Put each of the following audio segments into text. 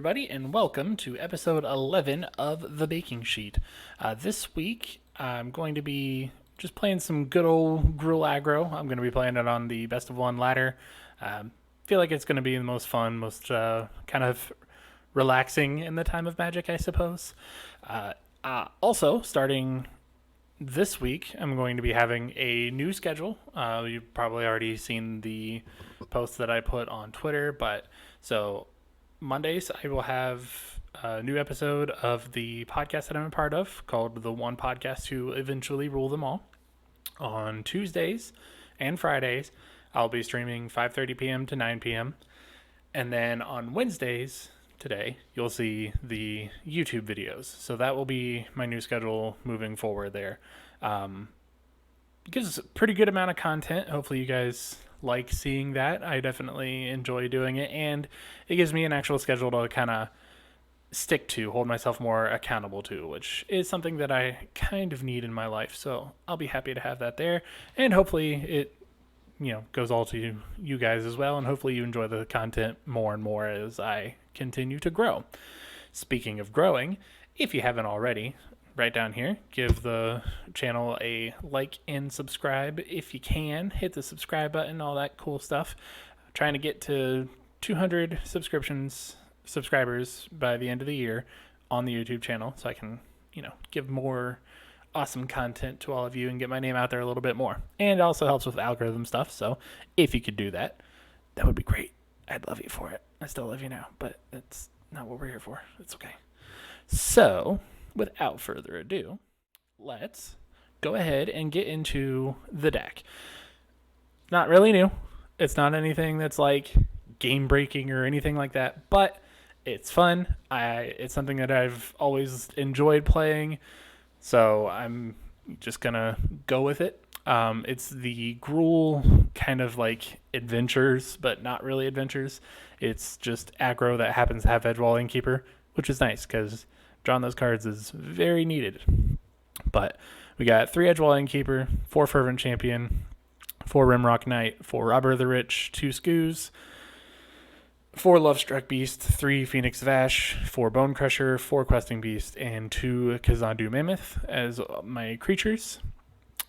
everybody, and welcome to episode 11 of The Baking Sheet. This week, I'm going to be just playing some good old Gruul Aggro. I'm going to be playing it on the best of one ladder. Feel like it's going to be the most fun, most kind of relaxing in the time of Magic, I suppose. Also, starting this week, I'm going to be having a new schedule. You've probably already seen the post that I put on Twitter, but so Mondays, I will have a new episode of the podcast that I'm a part of called The One Podcast to Eventually Rule Them All. On Tuesdays and Fridays, I'll be streaming 5:30 p.m. to 9 p.m. And then on Wednesdays, today, you'll see the YouTube videos. So that will be my new schedule moving forward there. It gives a pretty good amount of content. Hopefully you guys like seeing that. I definitely enjoy doing it, and it gives me an actual schedule to kind of stick to, hold myself more accountable to, which is something that I kind of need in my life. So I'll be happy to have that there, and hopefully it goes all to you guys as well, and hopefully you enjoy the content more and more as I continue to grow. Speaking of growing, if you haven't already, right down here, give the channel a like and subscribe if you can. Hit the subscribe button, all that cool stuff. I'm trying to get to 200 subscribers by the end of the year on the YouTube channel, so I can give more awesome content to all of you and get my name out there a little bit more. And it also helps with algorithm stuff, so if you could do that, that would be great. I'd love you for it. I still love you now, but that's not what we're here for. It's okay. So without further ado, let's go ahead and get into the deck. Not really new. It's not anything that's like game breaking or anything like that, but it's fun. It's something that I've always enjoyed playing, so I'm just gonna go with it. It's the Gruul kind of like adventures, but not really adventures. It's just aggro that happens to have Edgewall Innkeeper, which is nice because drawing those cards is very needed. But we got 3 Edgewall Innkeeper, 4 Fervent Champion, 4 Rimrock Knight, 4 Robber of the Rich, 2 Skoos, 4 Lovestruck Beast, 3 Phoenix Vash, 4 Bone Crusher, 4 Questing Beast, and 2 Kazandu Mammoth as my creatures.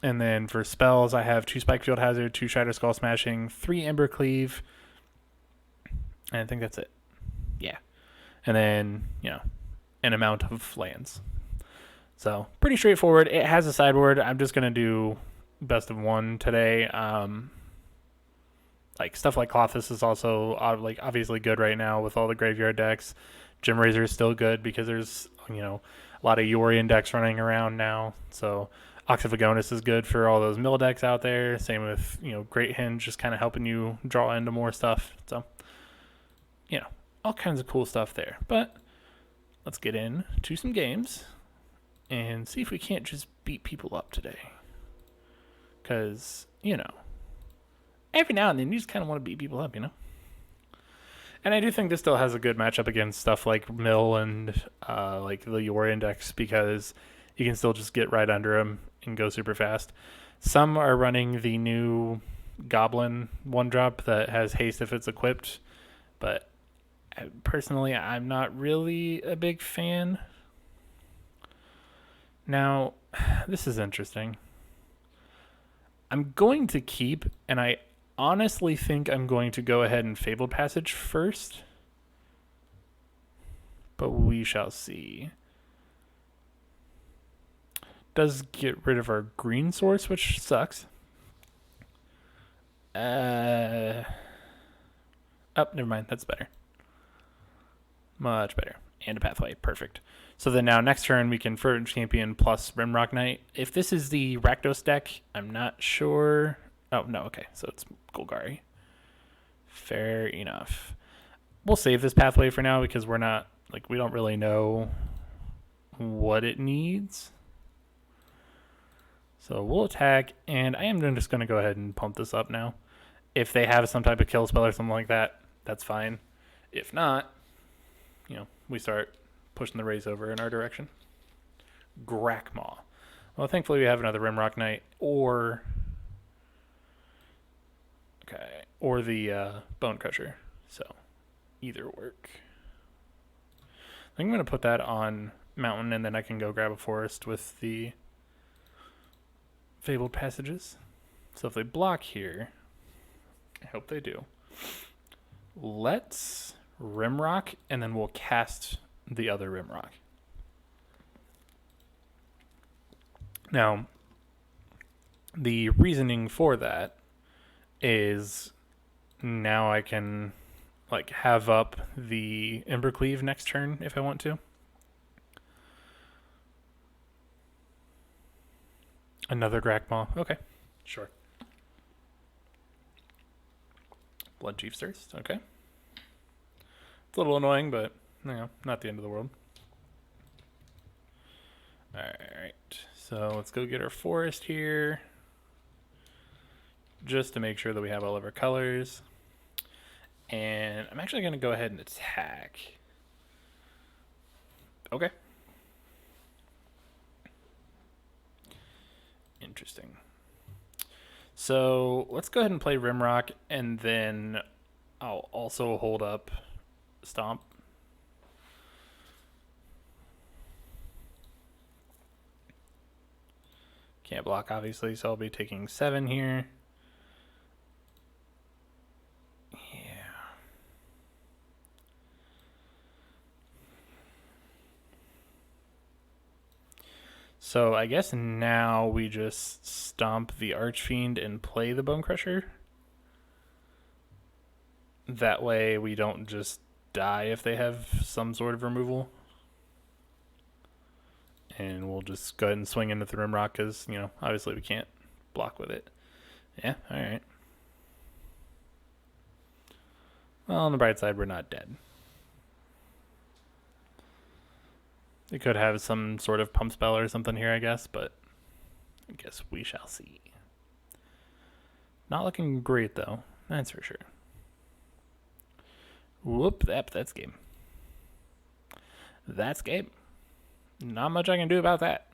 And then for spells, I have 2 Spikefield Hazard, 2 Shatter Skull Smashing, 3 Ember Cleave, and I think that's it. Yeah. And then, an amount of lands. So pretty straightforward. It has a sideboard. I'm just gonna do best of one today. Like stuff like Clothis is also obviously good right now with all the graveyard decks. Gem Razor is still good because there's a lot of Yorion decks running around now. So Ox of Agonis is good for all those mill decks out there. Same with Great Hinge, just kind of helping you draw into more stuff. So all kinds of cool stuff there. But let's get into some games and see if we can't just beat people up today. Because, every now and then you just kind of want to beat people up, And I do think this still has a good matchup against stuff like Mill and like the Yor Index, because you can still just get right under them and go super fast. Some are running the new Goblin 1-drop that has haste if it's equipped, but personally, I'm not really a big fan. Now, this is interesting. I'm going to keep, and I honestly think I'm going to go ahead and Fabled Passage first, but we shall see. Does get rid of our green source, which sucks. Oh, never mind. That's better. Much better. And a pathway. Perfect. So then now next turn we can Fervent Champion plus Rimrock Knight. If this is the Rakdos deck, I'm not sure. Oh, no. Okay. So it's Golgari. Fair enough. We'll save this pathway for now because we don't really know what it needs. So we'll attack, and I am just going to go ahead and pump this up now. If they have some type of kill spell or something like that, that's fine. If not, we start pushing the raise over in our direction. Grakmaw. Well, thankfully we have another Rimrock Knight or the Bone Crusher. So either work. think I'm going to put that on mountain, and then I can go grab a forest with the fabled passages. So if they block here, I hope they do. Let's rimrock, and then we'll cast the other rimrock. Now, the reasoning for that is now I can like have up the Embercleave next turn if I want to. Another Grakmaw. Okay, sure. Blood Chief's Thirst. Okay. It's a little annoying, but not the end of the world. Alright, so let's go get our forest here. Just to make sure that we have all of our colors. And I'm actually going to go ahead and attack. Okay. Interesting. So let's go ahead and play Rimrock, and then I'll also hold up Stomp. Can't block, obviously, so I'll be taking 7 here. So I guess now we just stomp the Archfiend and play the Bone Crusher. That way we don't just die if they have some sort of removal. And we'll just go ahead and swing into the Rimrock because, obviously we can't block with it. Yeah, alright. Well, on the bright side, we're not dead. They could have some sort of pump spell or something here, I guess, but I guess we shall see. Not looking great, though. That's for sure. Whoop, that's game. That's game. Not much I can do about that.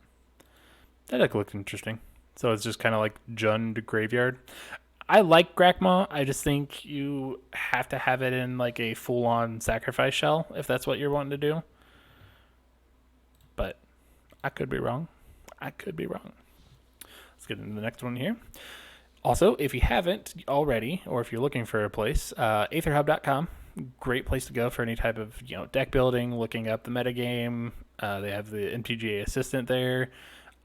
That deck looks interesting. So it's just kind of like Jund Graveyard. I like Grakmaw. I just think you have to have it in like a full-on sacrifice shell if that's what you're wanting to do. But I could be wrong. Let's get into the next one here. Also, if you haven't already, or if you're looking for a place, aetherhub.com, great place to go for any type of deck building, looking up the metagame. They have the MTGA assistant there,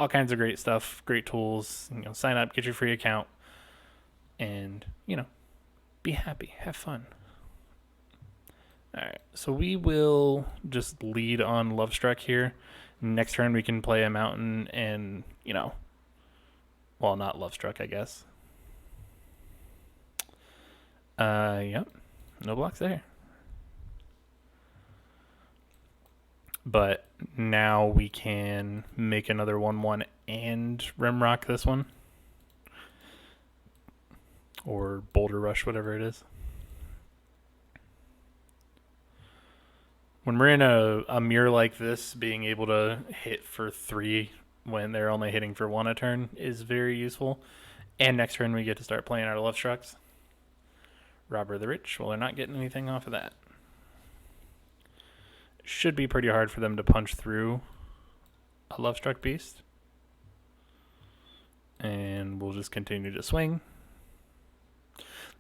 all kinds of great stuff, great tools. Sign up, get your free account, and be happy, have fun. All right, so we will just lead on Lovestruck here. Next turn we can play a mountain and, well, not Lovestruck, I guess. Yep, no blocks there. But now we can make another 1/1 and Rimrock this one. Or Boulder Rush, whatever it is. When we're in a mirror like this, being able to hit for 3 when they're only hitting for 1 a turn is very useful. And next turn we get to start playing our Lovestrucks. Robber the Rich, well, they're not getting anything off of that. Should be pretty hard for them to punch through a Lovestruck Beast. And we'll just continue to swing.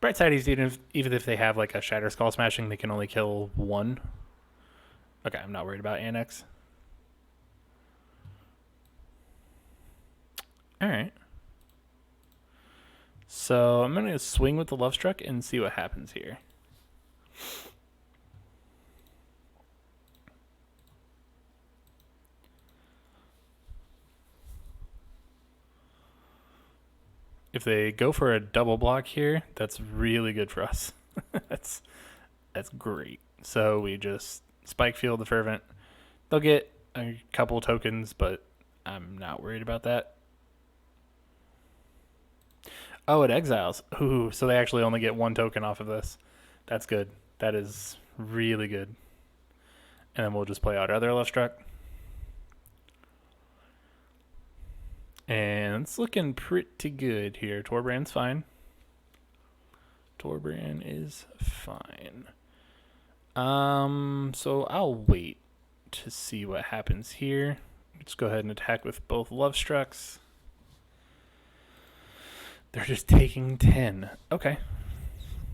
Bright side is even if they have like a Shatter Skull Smashing, they can only kill 1. Okay, I'm not worried about Annex. Alright. So I'm going to swing with the Lovestruck and see what happens here. If they go for a double block here, that's really good for us. That's great. So we just Spike Field the Fervent. They'll get a couple tokens, but I'm not worried about that. Oh, it exiles. Ooh, so they actually only get 1 token off of this. That's good. That is really good. And then we'll just play out our other Lovestruck. And it's looking pretty good here. Torbrand's fine. Torbrand is fine. So I'll wait to see what happens here. Let's go ahead and attack with both Love Strucks. They're just taking 10. Okay.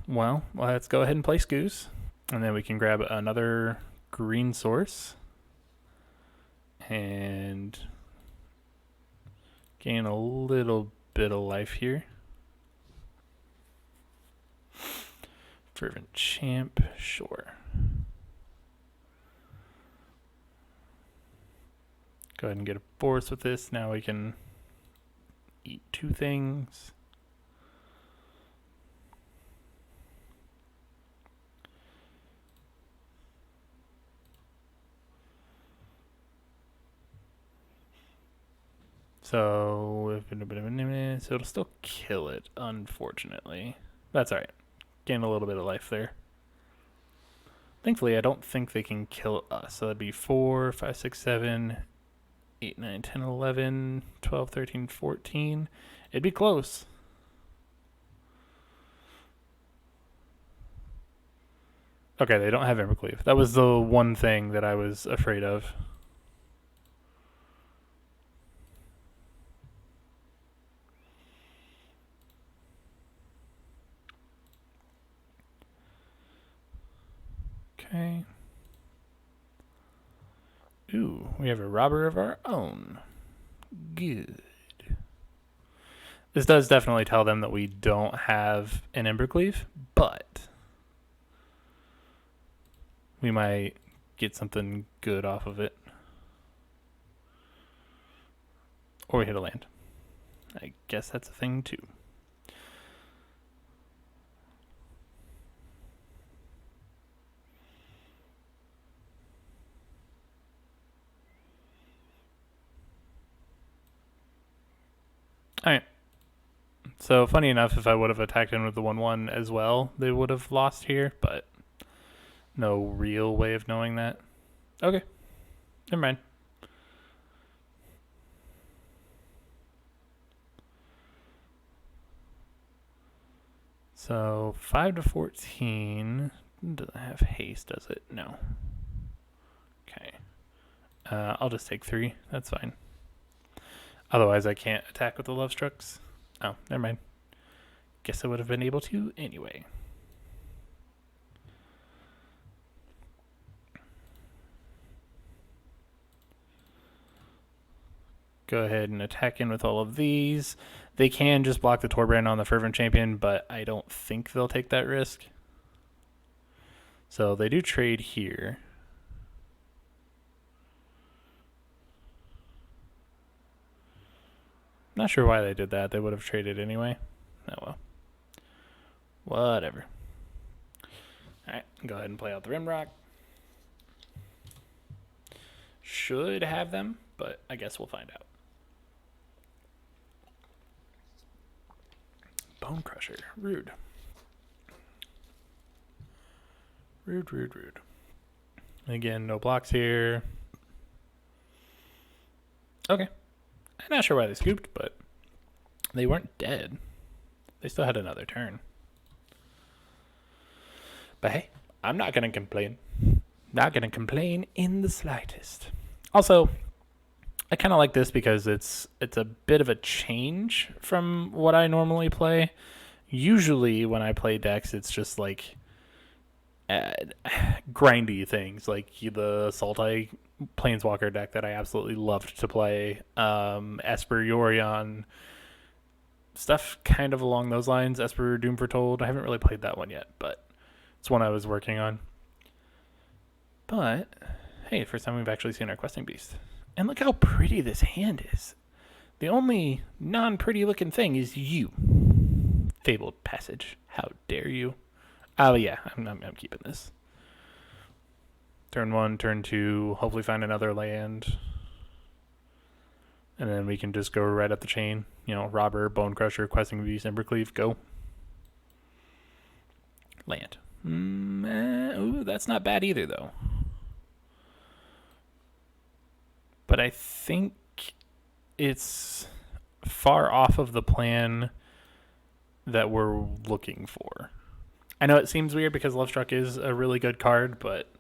Well, let's go ahead and place Goose. And then we can grab another green source. And gain a little bit of life here. Fervent Champ, sure. Go ahead and get a force with this. Now we can eat 2 things. So it'll still kill it, unfortunately. That's alright. Gain a little bit of life there. Thankfully, I don't think they can kill us. So that'd be 4, 5, 6, 7, 8, 9, 10, 11, 12, 13, 14. It'd be close. Okay, they don't have Embercleave. That was the one thing that I was afraid of. Okay. Ooh, we have a robber of our own. Good. This does definitely tell them that we don't have an Embercleave, but we might get something good off of it. Or we hit a land. I guess that's a thing too. Alright. So, funny enough, if I would have attacked in with the 1-1 as well, they would have lost here, but no real way of knowing that. Okay. Never mind. So, 5 to 14. Doesn't have haste, does it? No. Okay. I'll just take 3. That's fine. Otherwise, I can't attack with the Love Strucks. Oh, never mind. Guess I would have been able to anyway. Go ahead and attack in with all of these. They can just block the Torbrand on the Fervent Champion, but I don't think they'll take that risk. So they do trade here. Not sure why they did that. They would have traded anyway. Oh well. Whatever. Alright, go ahead and play out the Rimrock. Should have them, but I guess we'll find out. Bone Crusher. Rude. Rude, rude, rude. Again, no blocks here. Okay. I'm not sure why they scooped, but they weren't dead. They still had another turn. But hey, I'm not going to complain. Not going to complain in the slightest. Also, I kind of like this because it's a bit of a change from what I normally play. Usually when I play decks, it's just like grindy things, like the Sultai Planeswalker deck that I absolutely loved to play, Esper Yorion, stuff kind of along those lines. Esper Doom Foretold, I haven't really played that one yet, but it's one I was working on. But hey, first time we've actually seen our Questing Beast. And look how pretty this hand is. The only non-pretty looking thing is you. Fabled Passage. How dare you? Oh yeah, I'm keeping this. Turn 1, turn 2, hopefully find another land. And then we can just go right up the chain. You know, Robber, Bone Crusher, Questing Beast, Embercleave, go. Land. Ooh, that's not bad either, though. But I think it's far off of the plan that we're looking for. I know it seems weird because Lovestruck is a really good card, but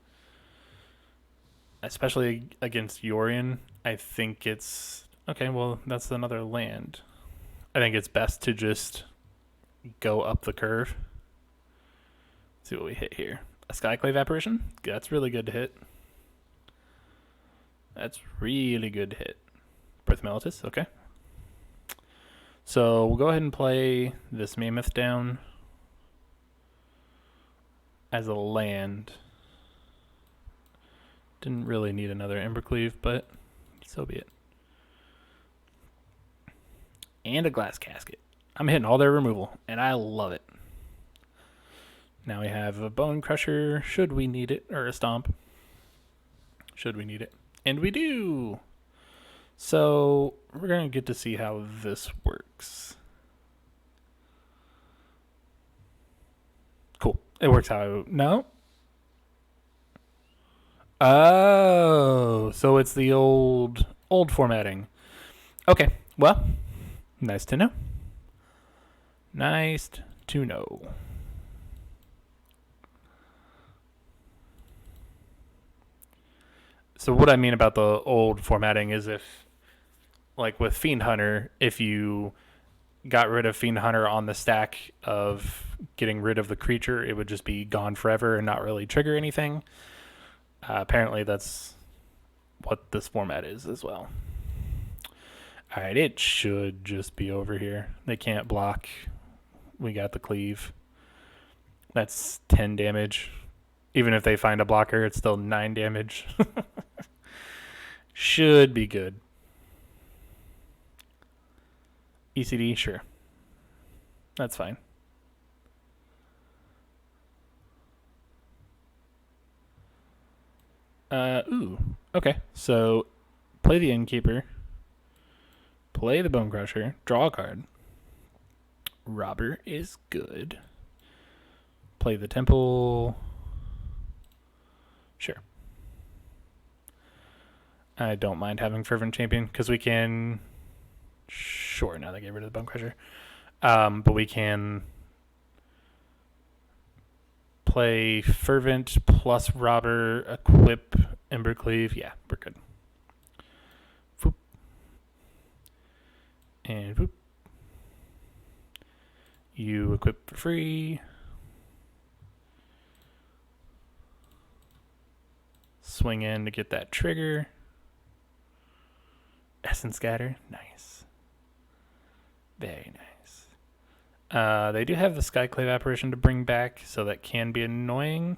especially against Yorion, I think it's okay. Well, that's another land. I think it's best to just go up the curve. See what we hit here. A Skyclave Apparition. That's really good to hit. That's really good to hit. Birth Mellitus. Okay. So we'll go ahead and play this Mammoth down as a land. Didn't really need another Embercleave, but so be it. And a Glass Casket. I'm hitting all their removal, and I love it. Now we have a Bone Crusher, should we need it, or a Stomp. Should we need it. And we do! So, we're going to get to see how this works. Cool. It works how... No? Oh, so it's the old formatting. Okay, well, nice to know. Nice to know. So what I mean about the old formatting is if, like with Fiend Hunter, if you got rid of Fiend Hunter on the stack of getting rid of the creature, it would just be gone forever and not really trigger anything. Apparently that's what this format is as well. Alright, it should just be over here. They can't block. We got the cleave. That's 10 damage. Even if they find a blocker, it's still 9 damage. Should be good. ECD, sure. That's fine. Ooh. Okay. So, play the Innkeeper. Play the Bone Crusher. Draw a card. Robber is good. Play the Temple. Sure. I don't mind having Fervent Champion because we can... Sure, now they get rid of the Bone Crusher. But we can play Fervent plus Robber, equip Embercleave. Yeah, we're good. Boop. And boop. You equip for free. Swing in to get that trigger. Essence Scatter. Nice. Very nice. They do have the Skyclave Apparition to bring back, so that can be annoying.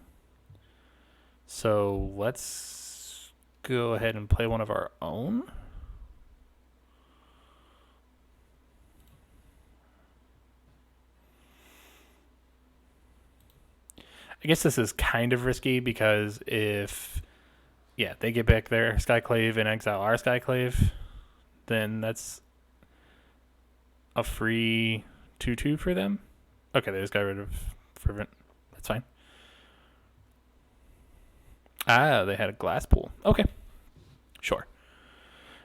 So let's go ahead and play one of our own. I guess this is kind of risky because if, yeah, they get back their Skyclave and exile our Skyclave, then that's a free 2/2 for them. Okay, they just got rid of Fervent. That's fine. Ah, they had a glass pool. Okay. Sure.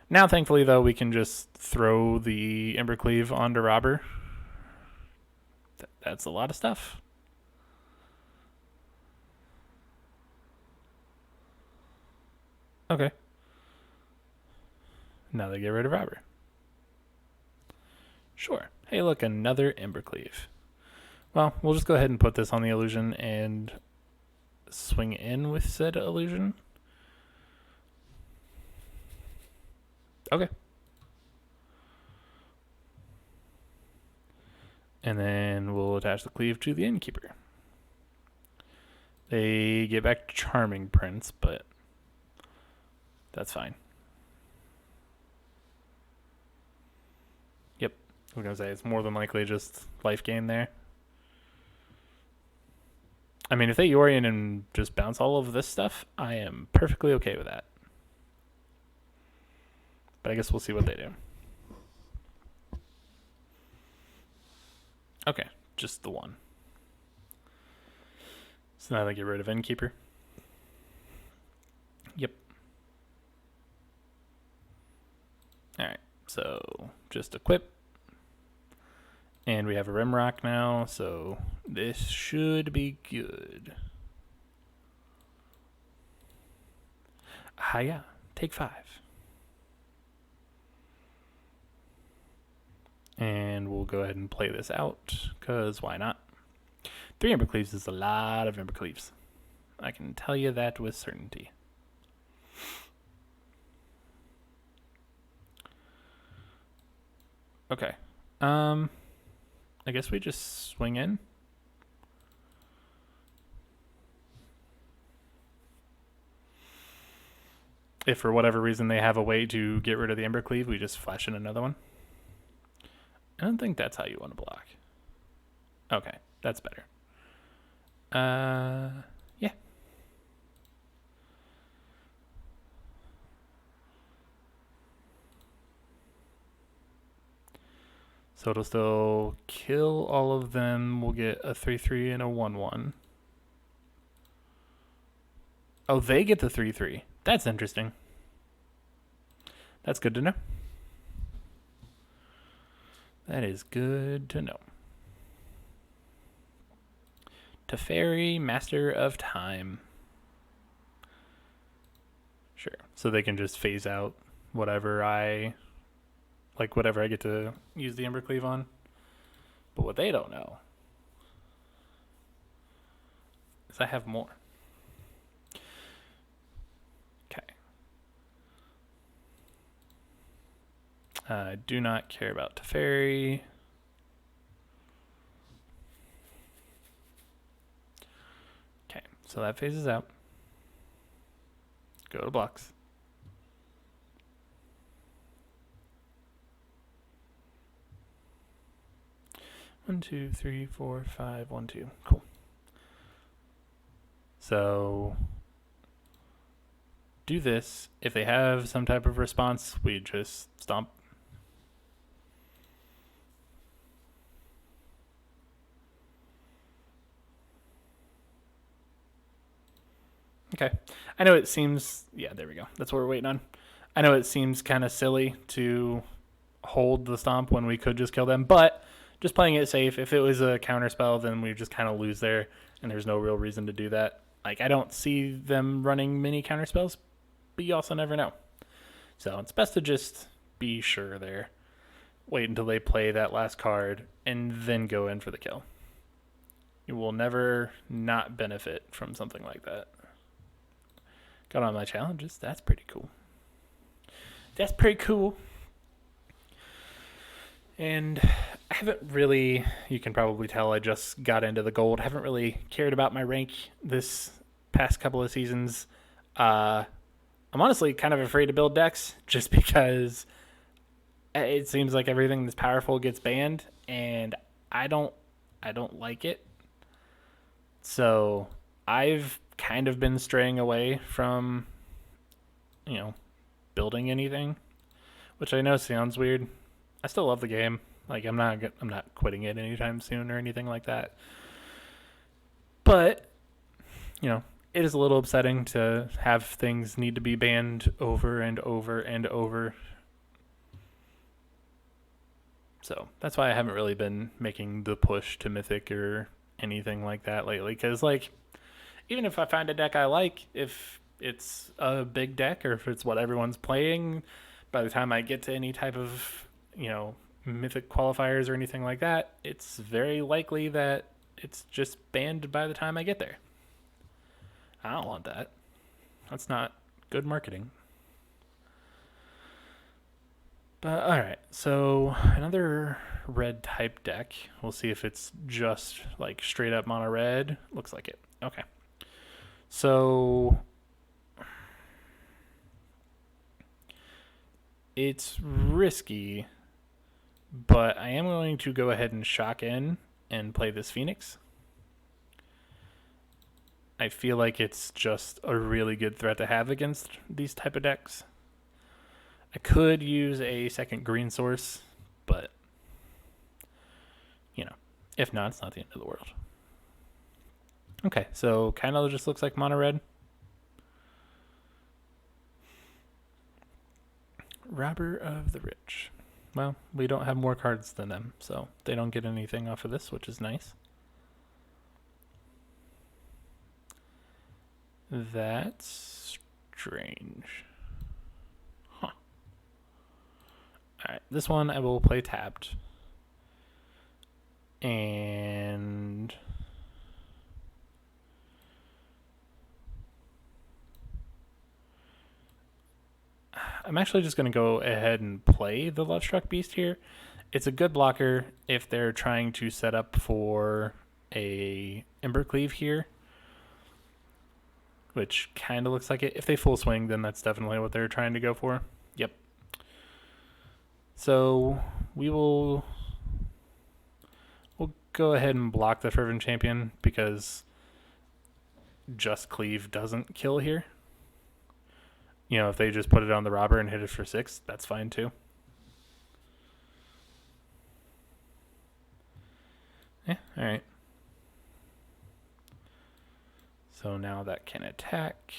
Now, thankfully, though, we can just throw the Embercleave onto Robber. That's a lot of stuff. Okay. Now they get rid of Robber. Sure. Hey, look, another Embercleave. Well, we'll just go ahead and put this on the illusion and swing in with said illusion. Okay. And then we'll attach the cleave to the Innkeeper. They get back Charming Prince, but that's fine. Yep. I was going to say, it's more than likely just life gain there. I mean, if they Yorion and just bounce all of this stuff, I am perfectly okay with that. But I guess we'll see what they do. Okay, just the one. So now they get rid of Innkeeper. Yep. Alright, so just equip. And we have a Rimrock now, so this should be good. Hiya. Take 5. And we'll go ahead and play this out, because why not? 3 Embercleaves is a lot of Embercleaves. I can tell you that with certainty. Okay. I guess we just swing in. If for whatever reason they have a way to get rid of the Embercleave, we just flash in another one. I don't think that's how you want to block. Okay, that's better. Yeah. So it'll still kill all of them. We'll get a 3/3 and a 1/1. Oh, they get the 3/3. That's interesting. That's good to know. That is good to know. Teferi, Master of Time. Sure. So they can just phase out whatever I get to use the Embercleave on. But what they don't know is I have more. Okay. I do not care about Teferi. Okay, so that phases out. Go to blocks. One, 2, 3, 4, 5, 1, 2. Cool. So do this. If they have some type of response, we just stomp. Okay. I know it seems... Yeah, there we go. That's what we're waiting on. I know it seems kind of silly to hold the stomp when we could just kill them, but just playing it safe. If it was a counter spell, then we just kind of lose there, and there's no real reason to do that. Like, I don't see them running many counter spells, but you also never know. So it's best to just be sure there. Wait until they play that last card, and then go in for the kill. You will never not benefit from something like that. Got on my challenges. That's pretty cool. That's pretty cool. And I haven't really, you can probably tell I just got into the gold. I haven't really cared about my rank this past couple of seasons. I'm honestly kind of afraid to build decks just because it seems like everything that's powerful gets banned, and I don't like it. So I've kind of been straying away from, building anything, which I know sounds weird. I still love the game. Like, I'm not quitting it anytime soon or anything like that. But, it is a little upsetting to have things need to be banned over and over and over. So that's why I haven't really been making the push to Mythic or anything like that lately. Because, even if I find a deck I like, if it's a big deck or if it's what everyone's playing, by the time I get to any type of, Mythic qualifiers or anything like that, it's very likely that it's just banned by the time I get there. I don't want that. That's not good marketing. But alright, so another red type deck. We'll see if it's just straight up mono red. Looks like it. Okay. So it's risky, but I am going to go ahead and shock in and play this Phoenix. I feel like it's just a really good threat to have against these type of decks. I could use a second green source, but, if not, it's not the end of the world. Okay, so kind of just looks like mono red. Robber of the Rich. Well, we don't have more cards than them, so they don't get anything off of this, which is nice. That's strange. Huh. Alright, this one I will play tapped. And I'm actually just going to go ahead and play the Lovestruck Beast here. It's a good blocker if they're trying to set up for a Embercleave here, which kind of looks like it. If they full swing, then that's definitely what they're trying to go for. Yep. So we'll go ahead and block the Fervent Champion because just Cleave doesn't kill here. You know, if they just put it on the robber and hit it for 6, that's fine too. Yeah, alright. So now that can attack.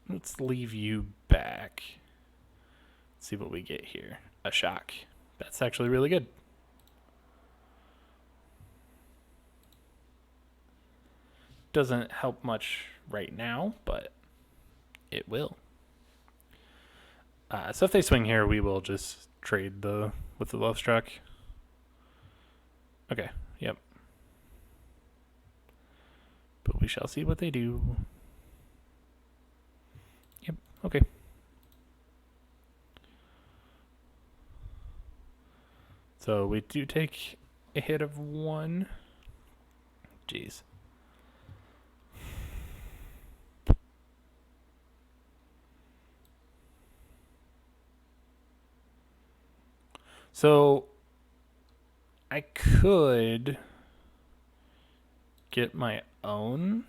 Let's leave you back. Let's see what we get here. A shock. That's actually really good. Doesn't help much right now, but it will. So if they swing here, we will just trade with the Lovestruck. Okay, yep. But we shall see what they do. Yep, okay. So we do take a hit of 1. Jeez. So I could get my own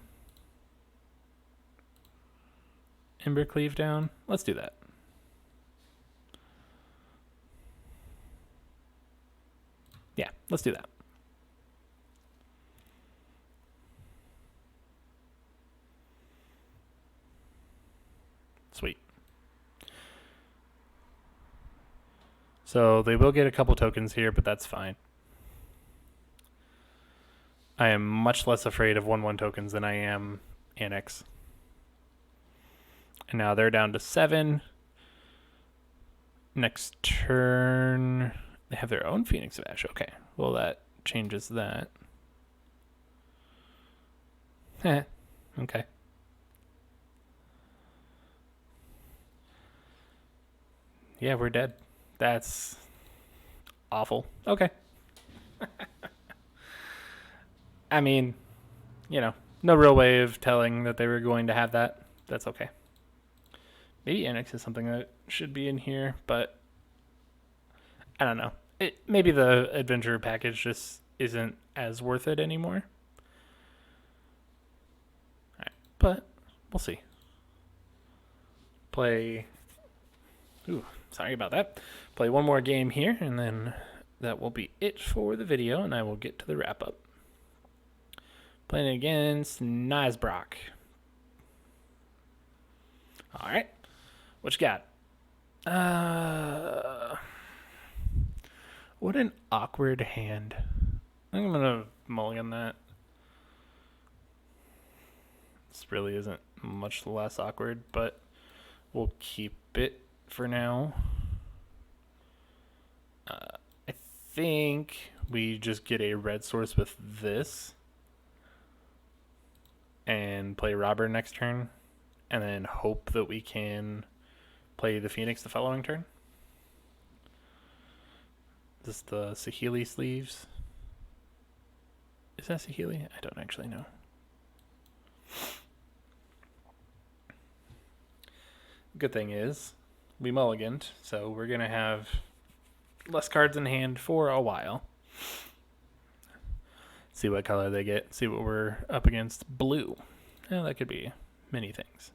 Embercleave down. Let's do that. Yeah, let's do that. Sweet. So they will get a couple tokens here, but that's fine. I am much less afraid of 1/1 tokens than I am Annex. And now they're down to 7. Next turn, they have their own Phoenix of Ash. Okay, well that changes that. Okay. Yeah, we're dead. That's awful. Okay. I mean, you know, no real way of telling that they were going to have that. That's okay. Maybe Annex is something that should be in here, but I don't know. Maybe the adventure package just isn't as worth it anymore. All right, but we'll see. Play. Ooh, sorry about that. Play one more game here, and then that will be it for the video, and I will get to the wrap up. Playing against Nizebrock. All right. What you got? What an awkward hand. I think I'm going to mulligan that. This really isn't much less awkward, but we'll keep it for now. I think we just get a red source with this and play robber next turn, and then hope that we can play the Phoenix the following turn. Is this the Saheeli sleeves? Is that Saheeli? I don't actually know. Good thing is, we mulliganed, so we're going to have less cards in hand for a while. See what color they get. See what we're up against. Blue. Well, that could be many things.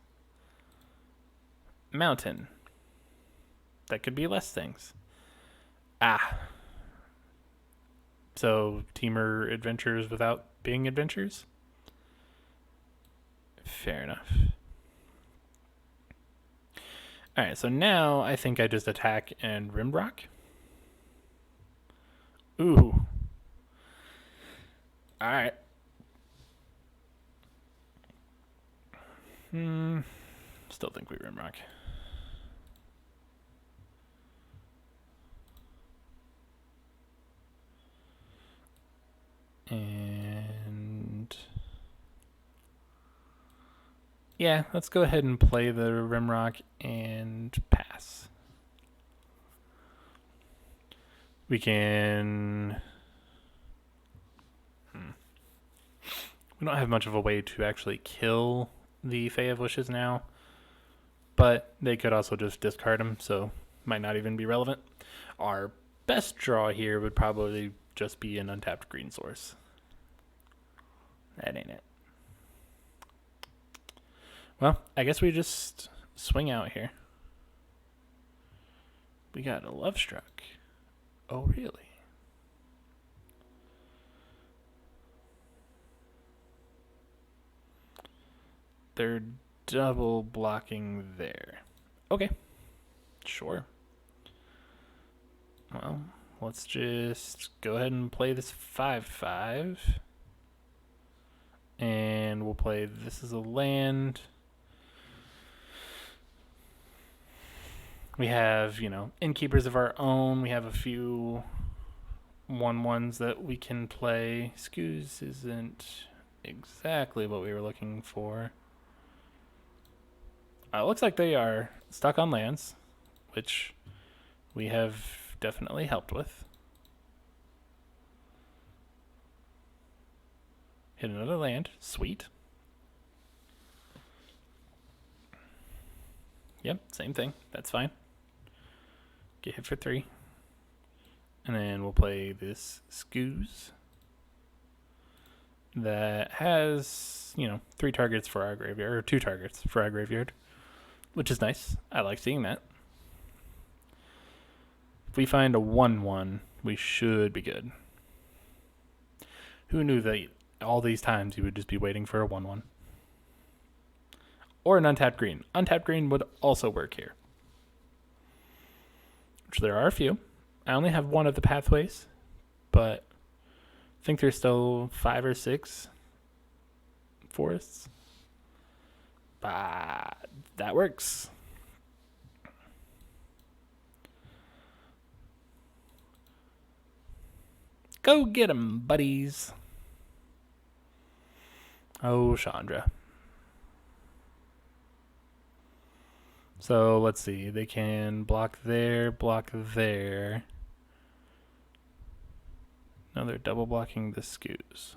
Mountain. That could be less things. So, Teamer adventures without being adventures? Fair enough. Alright, so now I think I just attack and Rimrock. Ooh. Alright. Still think we Rimrock. And yeah, let's go ahead and play the Rimrock and pass. We can... We don't have much of a way to actually kill the Fae of Wishes now, but they could also just discard them, so might not even be relevant. Our best draw here would probably just be an untapped green source. That ain't it. Well, I guess we just swing out here. We got a Love Struck. Oh, really? They're double blocking there. Okay. Sure. Well, let's just go ahead and play this 5/5. And we'll play this as a land. We have, innkeepers of our own. We have a few 1/1s that we can play. Scoos isn't exactly what we were looking for. It looks like they are stuck on lands, which we have definitely helped with. Hit another land. Sweet. Yep, same thing. That's fine. Get hit for 3. And then we'll play this Scoos that has, 3 targets for our graveyard, or 2 targets for our graveyard, which is nice. I like seeing that. If we find a 1/1, we should be good. Who knew that all these times you would just be waiting for a 1/1? Or an untapped green. Untapped green would also work here, which there are a few. I only have one of the pathways, but I think there's still 5 or 6 forests. But that works. Go get 'em, buddies. Oh, Chandra. So let's see. They can block there, block there. No, they're double blocking the Scoos.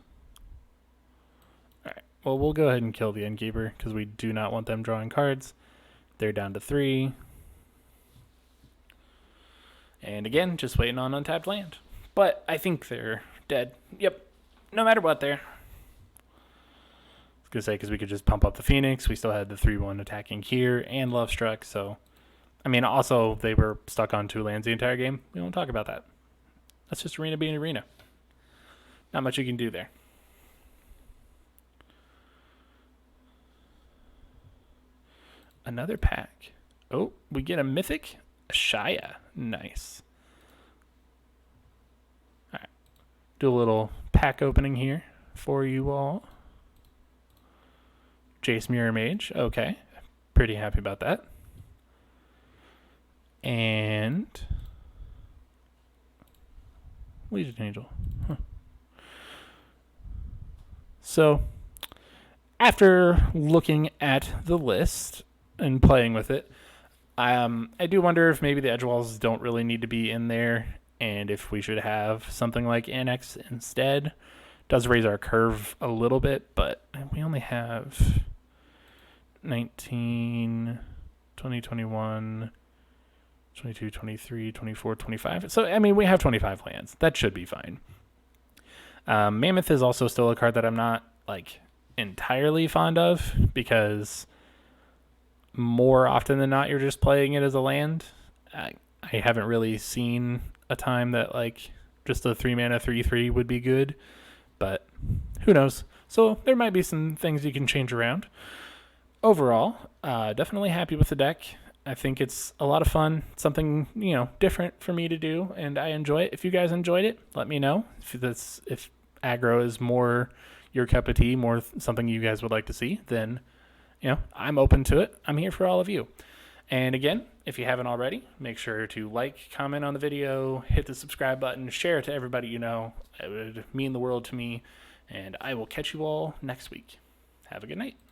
Alright. Well, we'll go ahead and kill the Innkeeper because we do not want them drawing cards. They're down to 3. And again, just waiting on untapped land. But I think they're dead. Yep. No matter what, they're. I was going to say, because we could just pump up the Phoenix. We still had the 3/1 attacking here and Love Struck. So, also, they were stuck on 2 lands the entire game. We won't talk about that. That's just arena being arena. Not much you can do there. Another pack. Oh, we get a Mythic. A Shia. Nice. All right. Do a little pack opening here for you all. Jace Mirror Mage. Okay. Pretty happy about that. And Legion Angel. Huh. So, after looking at the list and playing with it, I do wonder if maybe the edge walls don't really need to be in there, and if we should have something like Annex instead. Does raise our curve a little bit, but we only have 19, 20, 21, 22, 23, 24, 25. So, we have 25 lands. That should be fine. Mammoth is also still a card that I'm not, entirely fond of, because more often than not, you're just playing it as a land. I haven't really seen a time that, just a 3-mana 3/3 would be good, but who knows? So there might be some things you can change around. Overall, definitely happy with the deck. I think it's a lot of fun, something, different for me to do, and I enjoy it. If you guys enjoyed it, let me know. If aggro is more your cup of tea, more something you guys would like to see, then I'm open to it. I'm here for all of you. And again, if you haven't already, make sure to like, comment on the video, hit the subscribe button, share it to everybody you know. It would mean the world to me. And I will catch you all next week. Have a good night.